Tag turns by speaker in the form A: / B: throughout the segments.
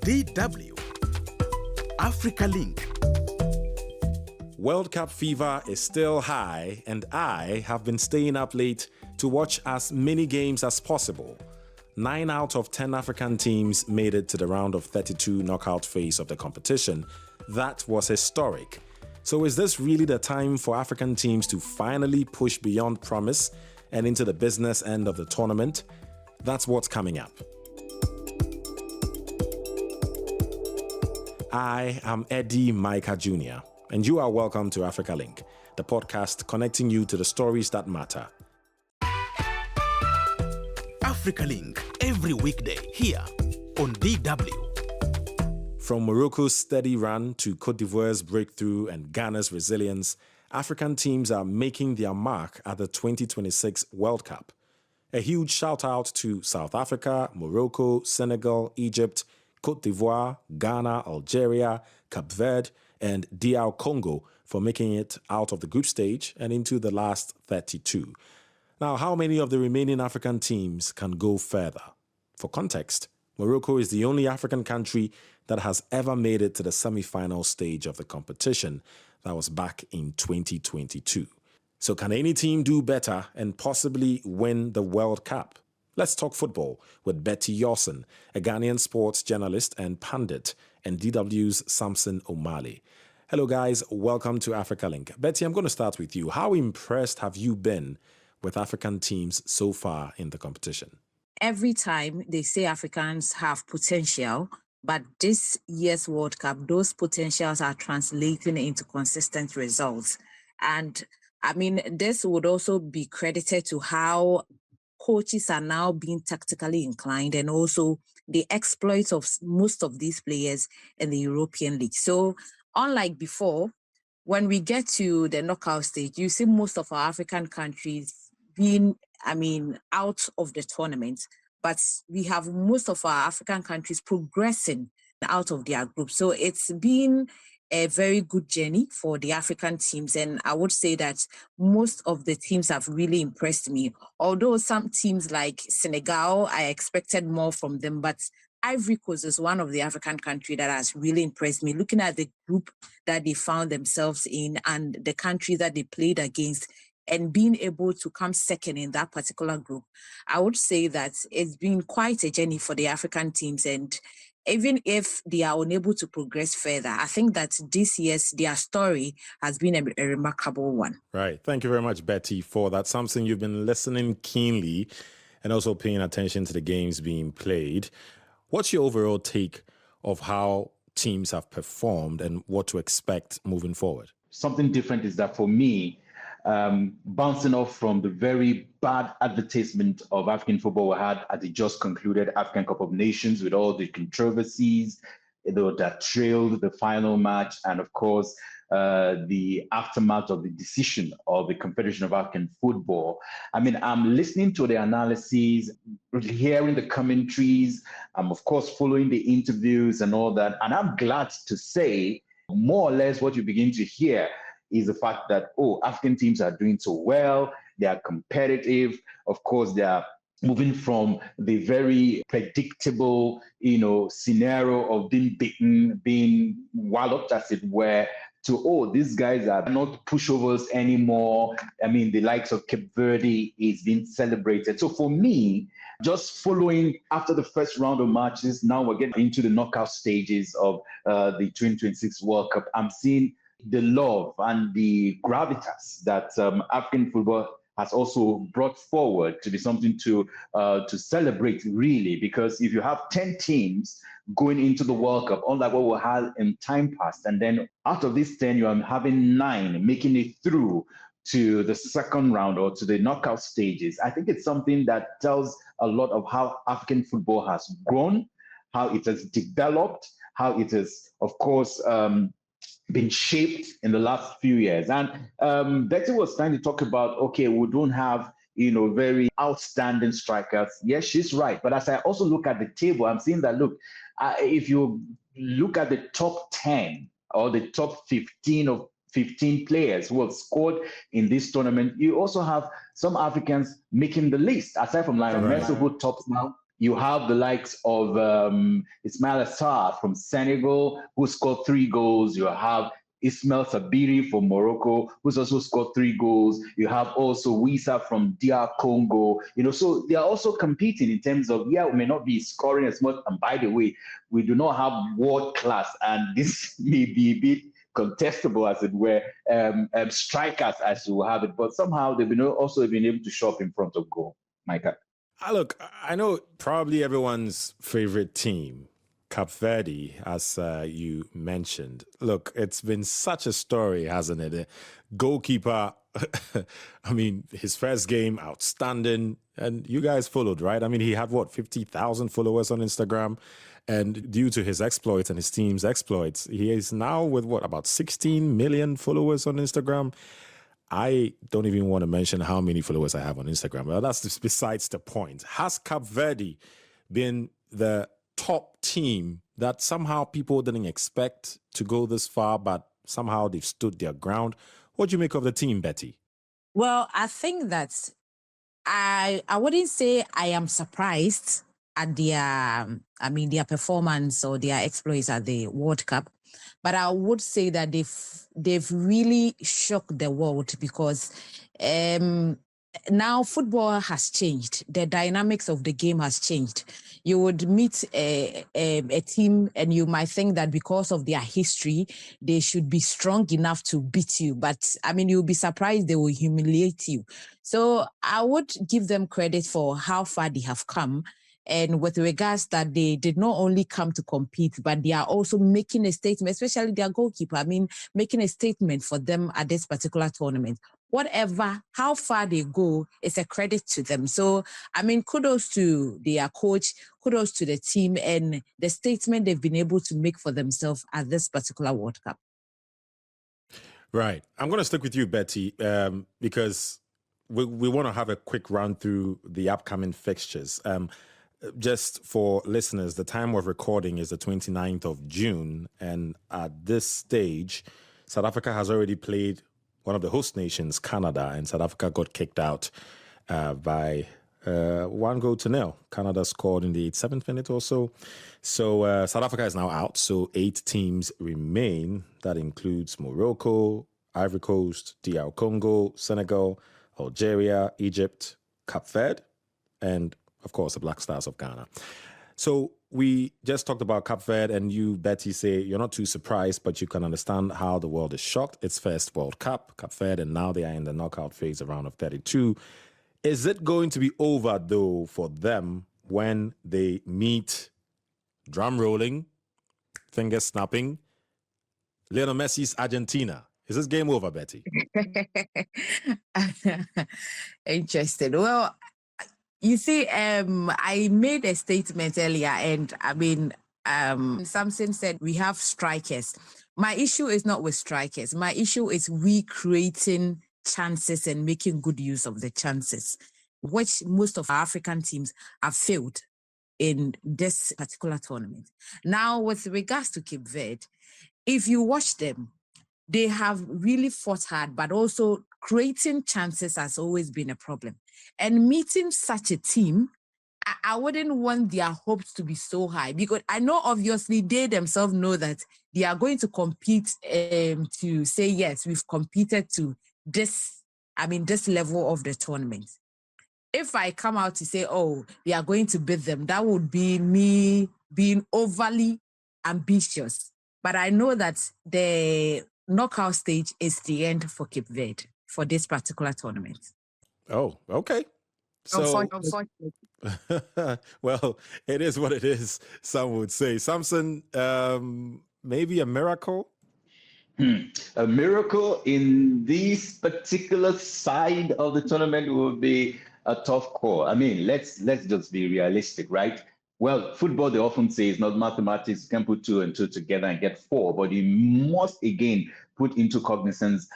A: DW Africa Link.
B: World Cup fever is still high, and I have been staying up late to watch as many games as possible. 9 out of 10 African teams made it to the round of 32 knockout phase of the competition. That was historic. So is this really the time for African teams to finally push beyond promise and into the business end of the tournament? That's what's coming up. I am Eddie Micah Jr., and you are welcome to Africa Link, the podcast connecting you to the stories that matter.
A: Africa Link, every weekday here on DW.
B: From Morocco's steady run to Côte d'Ivoire's breakthrough and Ghana's resilience, African teams are making their mark at the 2026 World Cup. A huge shout out to South Africa, Morocco, Senegal, Egypt, Côte d'Ivoire, Ghana, Algeria, Cape Verde, and DR Congo for making it out of the group stage and into the last 32. Now, how many of the remaining African teams can go further? For context, Morocco is the only African country that has ever made it to the semi-final stage of the competition. That was back in 2022. So can any team do better and possibly win the World Cup? Let's talk football with Betty Yawson, a Ghanaian sports journalist and pundit, and DW's Samson Omale. Hello guys, welcome to Africa Link. Betty, I'm going to start with you. How impressed have you been with African teams so far in the competition?
C: Every time they say Africans have potential, but this year's World Cup, those potentials are translating into consistent results. And I mean, this would also be credited to how coaches are now being tactically inclined and also the exploits of most of these players in the European League. So unlike before, when we get to the knockout stage, you see most of our African countries being, out of the tournament, but we have most of our African countries progressing out of their group. So it's been a very good journey for the African teams. And I would say that most of the teams have really impressed me. Although some teams like Senegal, I expected more from them, but Ivory Coast is one of the African countries that has really impressed me. Looking at the group that they found themselves in and the country that they played against and being able to come second in that particular group, I would say that it's been quite a journey for the African teams. And even if they are unable to progress further, I think that this year's their story has been a remarkable one.
B: Right. Thank you very much, Betty, for that. Something you've been listening keenly and also paying attention to the games being played. What's your overall take of how teams have performed and what to expect moving forward?
D: Something different is that for me, bouncing off from the very bad advertisement of African football we had at the just concluded African Cup of Nations with all the controversies that trailed the final match, and of course the aftermath of the decision of the Confederation of African Football. I'm listening to the analyses, hearing the commentaries, I'm of course following the interviews and all that, and I'm glad to say more or less what you begin to hear is the fact that, African teams are doing so well, they are competitive. Of course, they are moving from the very predictable, scenario of being beaten, being walloped, as it were, to, these guys are not pushovers anymore. The likes of Cape Verde is being celebrated. So for me, just following after the first round of matches, now we're getting into the knockout stages of the 2026 World Cup. I'm seeing the love and the gravitas that African football has also brought forward to be something to celebrate, really, because if you have 10 teams going into the World Cup, unlike what we had in time past, and then out of these 10, you are having 9 making it through to the second round or to the knockout stages, I think it's something that tells a lot of how African football has grown, how it has developed, how it has, of course, been shaped in the last few years. And Betty was trying to talk about, okay, we don't have, very outstanding strikers. Yes, she's right. But as I also look at the table, I'm seeing that, look, if you look at the top 10 or the top 15 of 15 players who have scored in this tournament, you also have some Africans making the list, aside from Lionel Messi, who tops now You have the likes of Ismail Assar from Senegal, who scored 3 goals. You have Ismail Sabiri from Morocco, who's also scored 3 goals. You have also Wisa from DR Congo. So they are also competing in terms of, we may not be scoring as much. And by the way, we do not have world class, and this may be a bit contestable, as it were, strikers as you have it. But somehow they've also been able to show up in front of goal. Micah.
B: Look, I know probably everyone's favorite team, Cape Verde, as you mentioned. Look, it's been such a story, hasn't it? Goalkeeper, I mean, his first game, outstanding. And you guys followed, right? I mean, he had, 50,000 followers on Instagram. And due to his exploits and his team's exploits, he is now with, about 16 million followers on Instagram. I don't even want to mention how many followers I have on Instagram. Well, that's just besides the point. Has Cape Verde been the top team that somehow people didn't expect to go this far, but somehow they've stood their ground? What do you make of the team, Betty?
C: Well, I think that I wouldn't say I am surprised at their performance or their exploits at the World Cup. But I would say that they've really shocked the world because now football has changed. The dynamics of the game has changed. You would meet a team and you might think that because of their history, they should be strong enough to beat you. But I mean, you'll be surprised they will humiliate you. So I would give them credit for how far they have come. And with regards that they did not only come to compete, but they are also making a statement, especially their goalkeeper, making a statement for them at this particular tournament. How far they go is a credit to them. So, kudos to their coach, kudos to the team and the statement they've been able to make for themselves at this particular World Cup.
B: Right. I'm going to stick with you, Betty, because we want to have a quick run through the upcoming fixtures. Just for listeners, the time of recording is the 29th of June. And at this stage, South Africa has already played one of the host nations, Canada, and South Africa got kicked out by 1-0. Canada scored in the 7th minute or so. So South Africa is now out. So 8 teams remain. That includes Morocco, Ivory Coast, DR Congo, Senegal, Algeria, Egypt, Cape Verde, and of course, the Black Stars of Ghana. So we just talked about Cape Verde, and you, Betty, say you're not too surprised, but you can understand how the world is shocked. It's first World Cup, Cape Verde, and now they are in the knockout phase, a round of 32. Is it going to be over, though, for them when they meet, drum rolling, finger snapping, Lionel Messi's Argentina? Is this game over, Betty?
C: Interesting. Well, you see, I made a statement earlier, and Samson said we have strikers. My issue is not with strikers. My issue is we creating chances and making good use of the chances, which most of our African teams have failed in this particular tournament. Now, with regards to Cape Verde, if you watch them, they have really fought hard, but also creating chances has always been a problem. And meeting such a team, I wouldn't want their hopes to be so high, because I know obviously they themselves know that they are going to compete to say, yes, we've competed to this level of the tournament. If I come out to say, oh, they are going to beat them, that would be me being overly ambitious. But I know that the knockout stage is the end for Cape Verde for this particular tournament.
B: Oh, okay. So,
C: unfortunately.
B: well, it is what it is, some would say. Samson, maybe a miracle?
D: A miracle in this particular side of the tournament would be a tough call. I mean, let's just be realistic, right? Well, football, they often say, is not mathematics. You can put 2 and 2 together and get 4, but you must, again, put into cognizance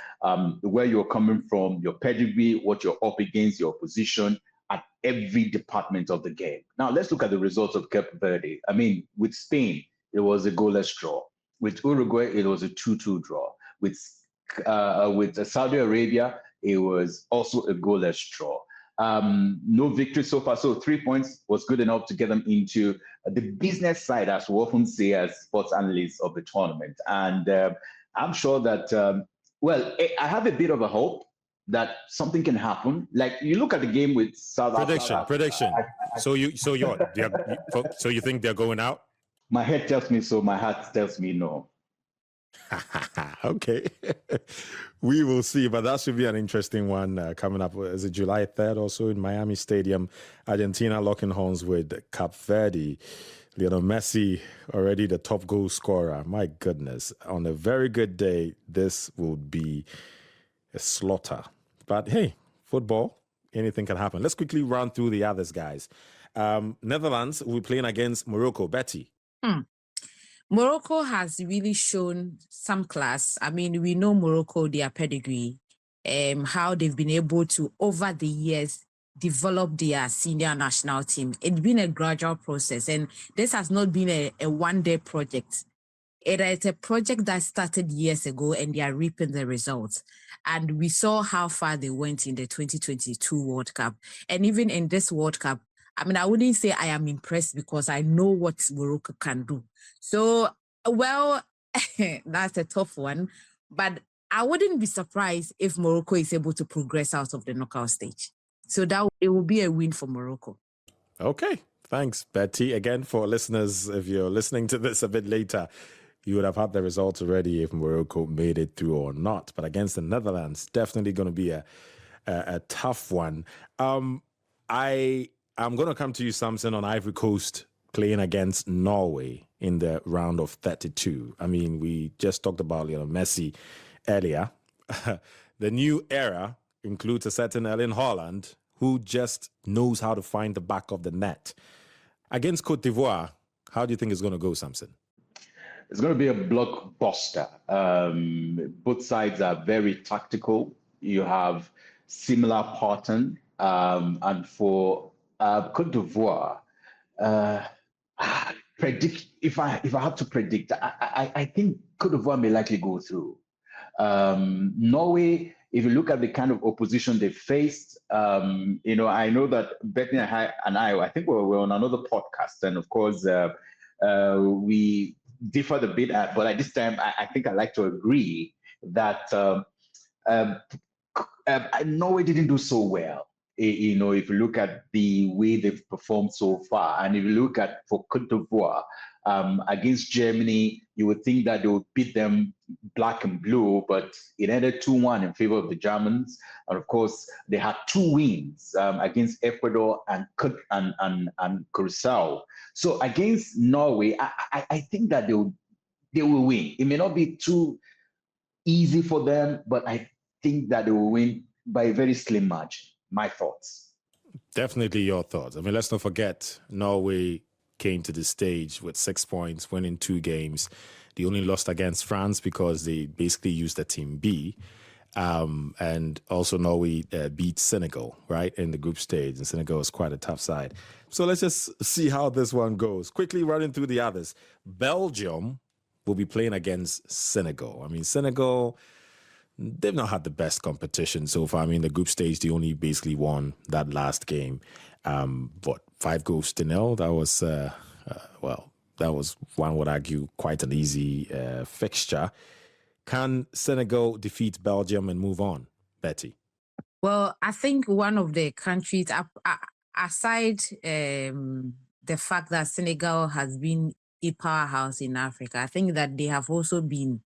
D: where you're coming from, your pedigree, what you're up against, your position at every department of the game. Now, let's look at the results of Cape Verde. I mean, with Spain, it was a goalless draw. With Uruguay, it was a 2-2 draw. With Saudi Arabia, it was also a goalless draw. No victory so far. So 3 points was good enough to get them into the business side, as we often say as sports analysts of the tournament. And I'm sure that, I have a bit of a hope that something can happen. Like you look at the game with South Africa.
B: Prediction. So you think they're going out?
D: My head tells me so. My heart tells me no.
B: Okay. We will see, but that should be an interesting one coming up. Is it July 3rd or so in Miami Stadium? Argentina locking horns with Cape Verde. Lionel Messi, already the top goal scorer. My goodness. On a very good day, this would be a slaughter. But hey, football, anything can happen. Let's quickly run through the others, guys. Netherlands will be playing against Morocco. Betty.
C: Morocco has really shown some class. I mean, we know Morocco, their pedigree, how they've been able to, over the years, develop their senior national team. It's been a gradual process, and this has not been a one-day project. It is a project that started years ago, and they are reaping the results. And we saw how far they went in the 2022 World Cup. And even in this World Cup, I mean, I wouldn't say I am impressed because I know what Morocco can do. So, well, that's a tough one. But I wouldn't be surprised if Morocco is able to progress out of the knockout stage. So it will be a win for Morocco.
B: Okay. Thanks, Betty. Again, for listeners, if you're listening to this a bit later, you would have had the results already if Morocco made it through or not. But against the Netherlands, definitely going to be a tough one. I'm going to come to you, Samson, on Ivory Coast playing against Norway in the round of 32. I mean, we just talked about Messi earlier. The new era includes a certain Erling Haaland who just knows how to find the back of the net. Against Cote d'Ivoire, how do you think it's going to go, Samson?
D: It's going to be a blockbuster. Both sides are very tactical. You have similar pattern. And for Cote d'Ivoire, if I have to predict, I think Cote d'Ivoire may likely go through. Norway, if you look at the kind of opposition they faced, I know that Bethany and I think we're on another podcast, and of course we differ a bit, but at this time I think I like to agree that Norway didn't do so well. If you look at the way they've performed so far, and if you look at for Cote d'Ivoire against Germany, you would think that they would beat them black and blue, but it ended 2-1 in favor of the Germans. And of course, they had 2 wins against Ecuador and Curacao. So against Norway, I think that they will win. It may not be too easy for them, but I think that they will win by a very slim margin. My thoughts.
B: Definitely your thoughts. I mean, let's not forget, Norway came to the stage with 6 points, winning 2 games. They only lost against France because they basically used the team B. And also Norway beat Senegal, right, in the group stage. And Senegal was quite a tough side. So let's just see how this one goes. Quickly running through the others. Belgium will be playing against Senegal. I mean, Senegal, they've not had the best competition so far. I mean, the group stage, they only basically won that last game. 5-0. That was, that was, one would argue, quite an easy fixture. Can Senegal defeat Belgium and move on, Betty?
C: Well, I think one of the countries, aside the fact that Senegal has been a powerhouse in Africa, I think that they have also been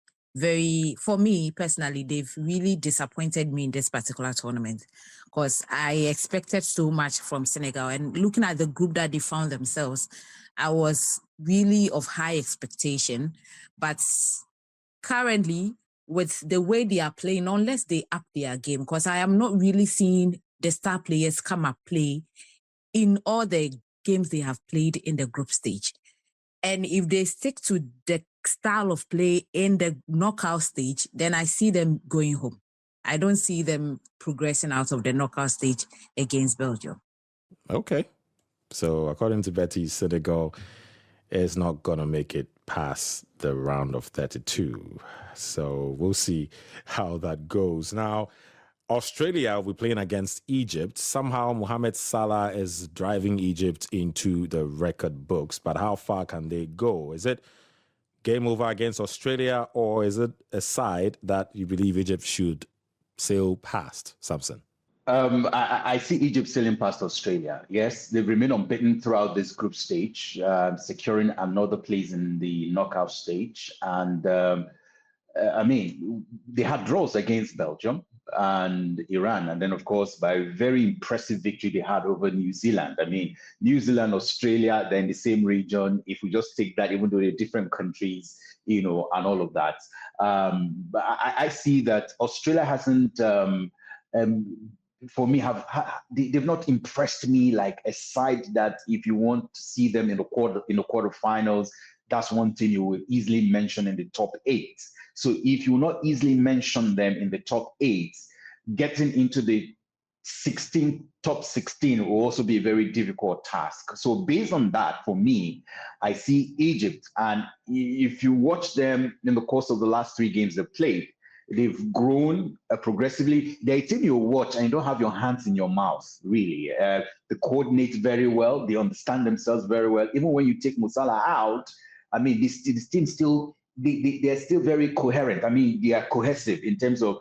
C: for me personally, they've really disappointed me in this particular tournament because I expected so much from Senegal. And looking at the group that they found themselves, I was really of high expectation. But currently, with the way they are playing, unless they up their game, because I am not really seeing the star players come up play in all the games they have played in the group stage. And if they stick to the style of play in the knockout stage, then I see them going home. I don't see them progressing out of the knockout stage against Belgium.
B: Okay. So according to Betty, Senegal is not going to make it past the round of 32. So we'll see how that goes. Now, Australia will be playing against Egypt. Somehow Mohamed Salah is driving Egypt into the record books, but how far can they go? Is it game over against Australia, or is it a side that you believe Egypt should sail past, Samson?
D: I see Egypt sailing past Australia. Yes, they've remained unbeaten throughout this group stage, securing another place in the knockout stage. And they had draws against Belgium and Iran. And then, of course, by a very impressive victory they had over New Zealand. New Zealand, Australia, they're in the same region. If we just take that, even though they're different countries, and all of that. But I see that Australia hasn't, for me, they've not impressed me like a side that if you want to see them in the quarterfinals, that's one thing you will easily mention in the top 8. So if you will not easily mention them in the top 8, getting into the top 16 will also be a very difficult task. So based on that, for me, I see Egypt. And if you watch them in the course of the last 3 games they've played, they've grown progressively. They're a team you watch and you don't have your hands in your mouth, really. They coordinate very well. They understand themselves very well. Even when you take Musala out, this team still, they're still very coherent. They are cohesive in terms of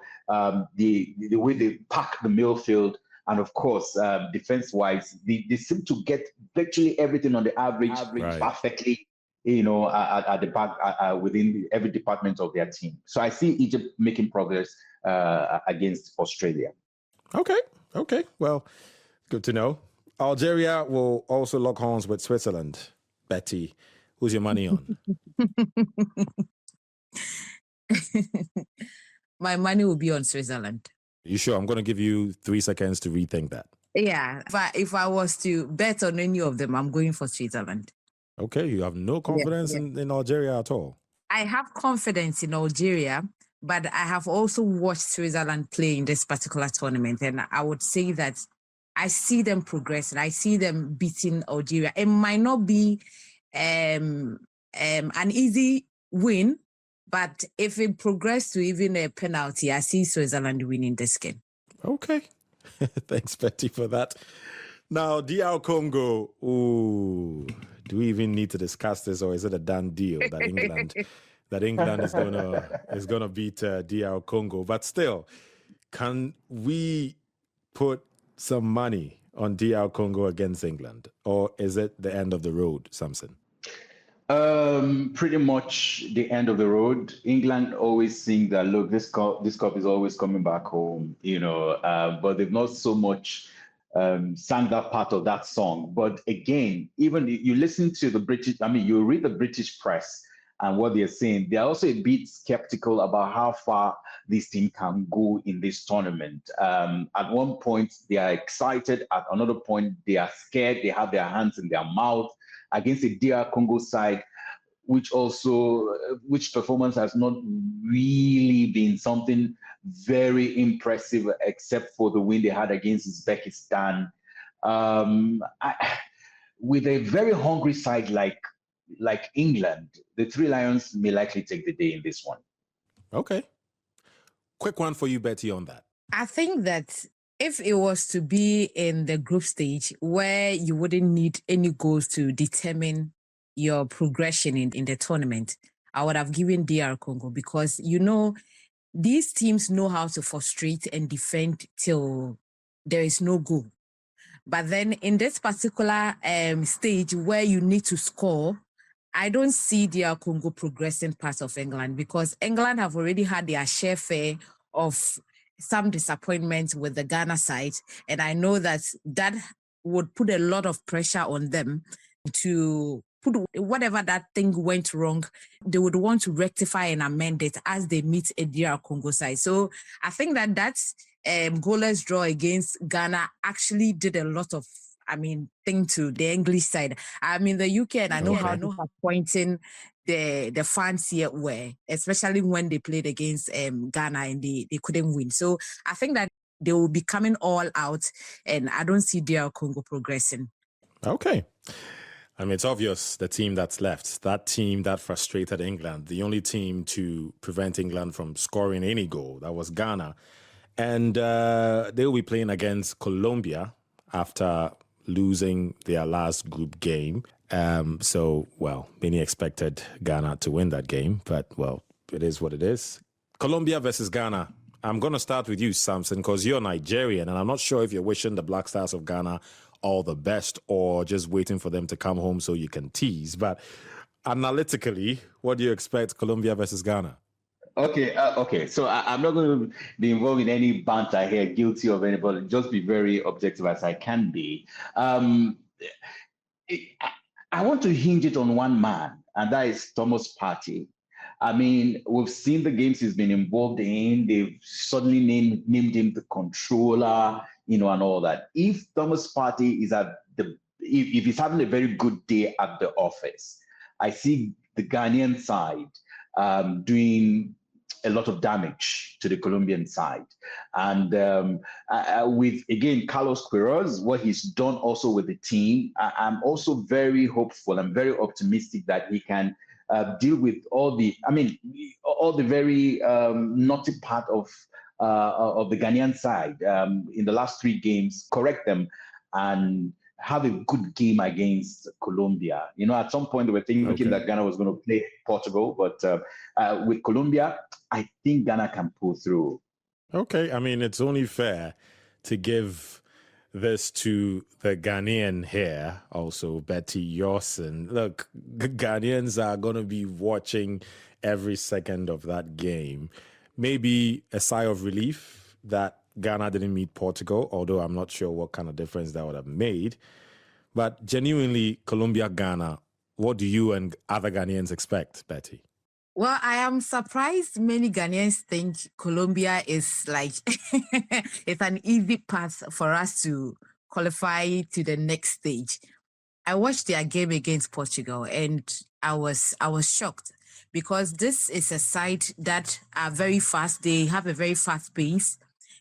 D: the way they pack the midfield. And of course, defense-wise, they seem to get virtually everything on the average
B: Right.
D: perfectly, at the back, within every department of their team. So I see Egypt making progress against Australia.
B: Okay. Well, good to know. Algeria will also lock horns with Switzerland. Betty, who's your money on?
C: My money will be on Switzerland.
B: You sure? I'm going to give you 3 seconds to rethink that.
C: Yeah. If I was to bet on any of them, I'm going for Switzerland.
B: Okay, you have no confidence in Algeria at all?
C: I have confidence in Algeria, but I have also watched Switzerland play in this particular tournament, and I would say that I see them progressing. I see them beating Algeria. It might not be an easy win, but if it progresses to even a penalty, I see Switzerland winning this game.
B: Okay. Thanks, Betty, for that. Now, DR Congo. Ooh, do we even need to discuss this, or is it a done deal that England is gonna beat DR Congo? But still, can we put some money on DR Congo against England, or is it the end of the road, Samson?
D: Pretty much the end of the road. England always think that, look, this cup is always coming back home, but they've not so much sang that part of that song. But again, even you listen to the British, you read the British press and what they're saying, they're also a bit skeptical about how far this team can go in this tournament. At one point, they are excited. At another point, they are scared. They have their hands in their mouth against the DR Congo side, which performance has not really been something very impressive, except for the win they had against Uzbekistan. With a very hungry side like England, the Three Lions may likely take the day in this one.
B: Okay. Quick one for you, Betty, on that.
C: I think that if it was to be in the group stage where you wouldn't need any goals to determine your progression in the tournament, I would have given DR Congo, because, these teams know how to frustrate and defend till there is no goal. But then in this particular stage where you need to score, I don't see DR Congo progressing past of England, because England have already had their share of some disappointment with the Ghana side. And I know that would put a lot of pressure on them to put whatever that thing went wrong, they would want to rectify and amend it as they meet a DR Congo side. So I think that goalless draw against Ghana actually did a lot of thing to the English side. The UK, and I know how disappointing the fans here were, especially when they played against Ghana and they couldn't win. So I think that they will be coming all out, and I don't see DR Congo progressing.
B: Okay. It's obvious the team that's left, that team that frustrated England, the only team to prevent England from scoring any goal, that was Ghana. And they'll be playing against Colombia after losing their last group game. Many expected Ghana to win that game, but, it is what it is. Colombia versus Ghana. I'm going to start with you, Samson, because you're Nigerian, and I'm not sure if you're wishing the Black Stars of Ghana all the best or just waiting for them to come home so you can tease. But analytically, what do you expect Colombia versus Ghana?
D: Okay. So I'm not going to be involved in any banter here, guilty of anybody. Just be very objective as I can be. I want to hinge it on one man, and that is Thomas Partey. I mean, we've seen the games he's been involved in. They've suddenly named him the controller, and all that. If Thomas Partey is if he's having a very good day at the office, I see the Ghanaian side doing a lot of damage to the Colombian side. And with, again, Carlos Queiroz, what he's done also with the team, I'm also very hopeful. I'm very optimistic that he can deal with all the very naughty part of the Ghanaian side in the last 3 games, correct them, and have a good game against Colombia. At some point they were thinking that Ghana was going to play Portugal, but with Colombia, I think Ghana can pull through.
B: Okay, I mean, it's only fair to give this to the Ghanaian here, also Betty Yawson. Look, Ghanaians are going to be watching every second of that game. Maybe a sigh of relief that Ghana didn't meet Portugal, although I'm not sure what kind of difference that would have made. But genuinely, Colombia-Ghana, what do you and other Ghanaians expect, Betty?
C: Well, I am surprised many Ghanaians think Colombia is like it's an easy path for us to qualify to the next stage. I watched their game against Portugal and I was shocked because this is a side that are very fast. They have a very fast pace.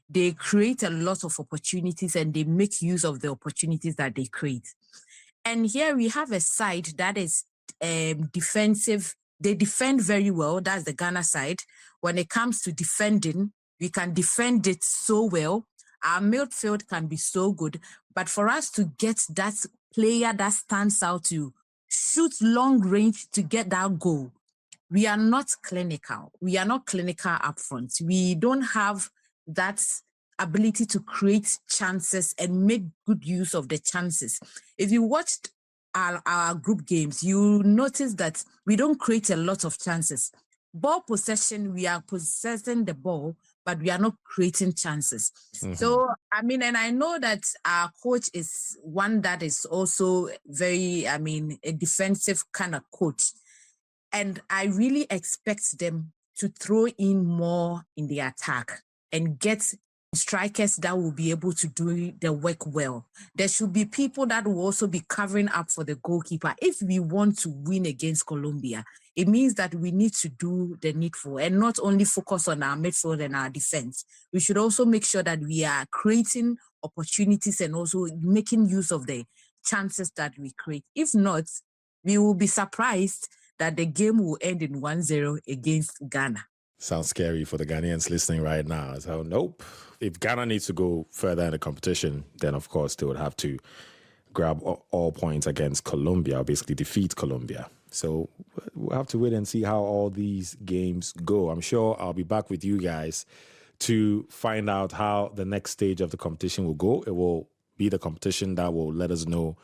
C: They create a lot of opportunities and they make use of the opportunities that they create. And here we have a side that is defensive. They defend very well. That's the Ghana side. When it comes to defending, we can defend it so well. Our midfield can be so good. But for us to get that player that stands out to shoot long range to get that goal, we are not clinical. We are not clinical up front. We don't have that ability to create chances and make good use of the chances. If you watched our group games, you notice that we don't create a lot of chances. Ball possession, we are possessing the ball, but we are not creating chances. Mm-hmm. So, and I know that our coach is one that is also very, a defensive kind of coach. And I really expect them to throw in more in the attack and get strikers that will be able to do the work well. There should be people that will also be covering up for the goalkeeper. If we want to win against Colombia, it means that we need to do the needful and not only focus on our midfield and our defense. We should also make sure that we are creating opportunities and also making use of the chances that we create. If not, we will be surprised that the game will end in 1-0 against Ghana.
B: Sounds scary for the Ghanaians listening right now. So, nope. If Ghana needs to go further in the competition, then, of course, they would have to grab all points against Colombia, or basically defeat Colombia. So we'll have to wait and see how all these games go. I'm sure I'll be back with you guys to find out how the next stage of the competition will go. It will be the competition that will let us know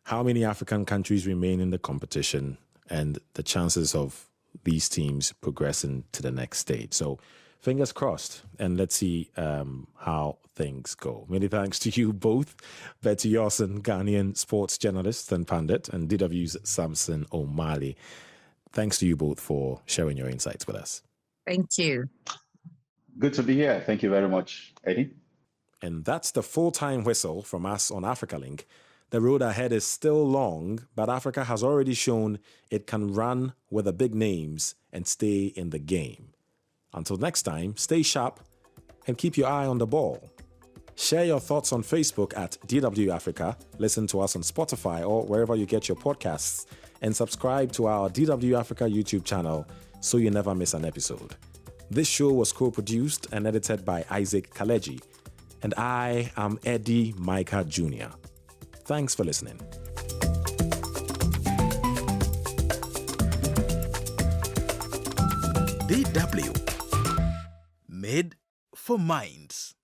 B: how many African countries remain in the competition and the chances of these teams progressing to the next stage. So fingers crossed, and let's see how things go. Many thanks to you both, Betty Yawson, Ghanaian sports journalist and pundit, and DW's Samson O'Malley. Thanks to you both for sharing your insights with us.
C: Thank you.
D: Good to be here. Thank you very much, Eddie.
B: And that's the full-time whistle from us on Africa Link. The road ahead is still long, but Africa has already shown it can run with the big names and stay in the game. Until next time, stay sharp and keep your eye on the ball. Share your thoughts on Facebook at DW Africa, listen to us on Spotify or wherever you get your podcasts, and subscribe to our DW Africa YouTube channel so you never miss an episode. This show was co-produced and edited by Isaac Kaleji, and I am Eddie Micah Jr. Thanks for listening.
A: DW. Made for minds.